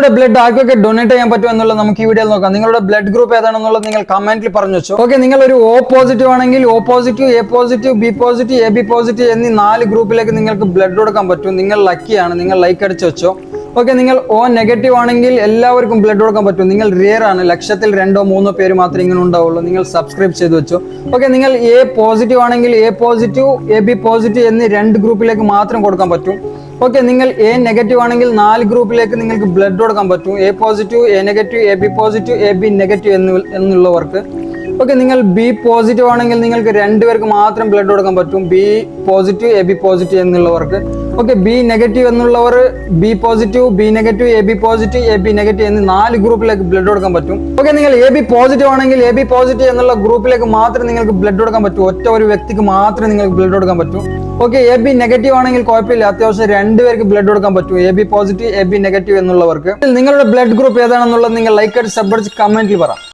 നിങ്ങളുടെ ബ്ലഡ് ആർക്കൊക്കെ ഡൊണേറ്റ് ചെയ്യാൻ പറ്റും എന്നുള്ളത് നമുക്ക് ഈ വീഡിയോയിൽ നോക്കാം. നിങ്ങളുടെ ബ്ലഡ് ഗ്രൂപ്പ് ഏതാണെന്നുള്ളത് നിങ്ങൾ കമന്റിൽ പറഞ്ഞു വെച്ചോ. ഓക്കെ, നിങ്ങൾ ഒരു O പോസിറ്റീവ് ആണെങ്കിൽ O positive, A positive, B positive, AB positive എന്നീ 4 ഗ്രൂപ്പിലേക്ക് നിങ്ങൾക്ക് ബ്ലഡ് കൊടുക്കാൻ പറ്റും. നിങ്ങൾ ലക്കിയാണ്, നിങ്ങൾ ലൈക്ക് അടിച്ചു വെച്ചോ. ഓക്കെ, നിങ്ങൾ O നെഗറ്റീവ് ആണെങ്കിൽ എല്ലാവർക്കും ബ്ലഡ് കൊടുക്കാൻ പറ്റും. നിങ്ങൾ റിയർ ആണ്, ലക്ഷത്തിൽ 2-3 പേര് മാത്രമേ ഇങ്ങനെ ഉണ്ടാവുള്ളൂ. നിങ്ങൾ സബ്സ്ക്രൈബ് ചെയ്ത് വെച്ചോ. ഓക്കെ, നിങ്ങൾ A പോസിറ്റീവ് ആണെങ്കിൽ A പോസിറ്റീവ്, AB പോസിറ്റീവ് എന്നീ 2 ഗ്രൂപ്പിലേക്ക് മാത്രം കൊടുക്കാൻ പറ്റും. ഓക്കെ, നിങ്ങൾ A നെഗറ്റീവ് ആണെങ്കിൽ 4 ഗ്രൂപ്പിലേക്ക് നിങ്ങൾക്ക് ബ്ലഡ് കൊടുക്കാൻ പറ്റും. A positive, A negative, AB positive, AB negative എന്നുള്ളവർക്ക്. ഓക്കെ, നിങ്ങൾ B പോസിറ്റീവ് ആണെങ്കിൽ നിങ്ങൾക്ക് 2 പേർക്ക് മാത്രം ബ്ലഡ് കൊടുക്കാൻ പറ്റും. B പോസിറ്റീവ്, AB പോസിറ്റീവ് എന്നുള്ളവർക്ക്. ഓക്കെ, B നെഗറ്റീവ് എന്നുള്ളവർ B positive, B negative, AB positive, AB negative എന്നീ 4 ഗ്രൂപ്പിലേക്ക് ബ്ലഡ് കൊടുക്കാൻ പറ്റും. ഓക്കെ, നിങ്ങൾ AB പോസിറ്റീവ് ആണെങ്കിൽ AB പോസിറ്റീവ് എന്നുള്ള ഗ്രൂപ്പിലേക്ക് മാത്രം നിങ്ങൾക്ക് ബ്ലഡ് കൊടുക്കാൻ പറ്റും. ഒറ്റ ഒരു വ്യക്തിക്ക് മാത്രമേ നിങ്ങൾക്ക് ബ്ലഡ് കൊടുക്കാൻ പറ്റൂ. ഓക്കെ, AB നെഗറ്റീവ് ആണെങ്കിൽ കുഴപ്പമില്ല, അത്യാവശ്യം 2 പേർക്ക് ബ്ലഡ് കൊടുക്കാൻ പറ്റും. AB പോസിറ്റീവ്, AB നെഗറ്റീവ് എന്നുള്ളവർക്ക്. നിങ്ങളുടെ ബ്ലഡ് ഗ്രൂപ്പ് ഏതാണെന്നുള്ളത് നിങ്ങൾ ലൈക്ക് അടിച്ച് സബ് അടിച്ച് കമന്റിൽ പറ.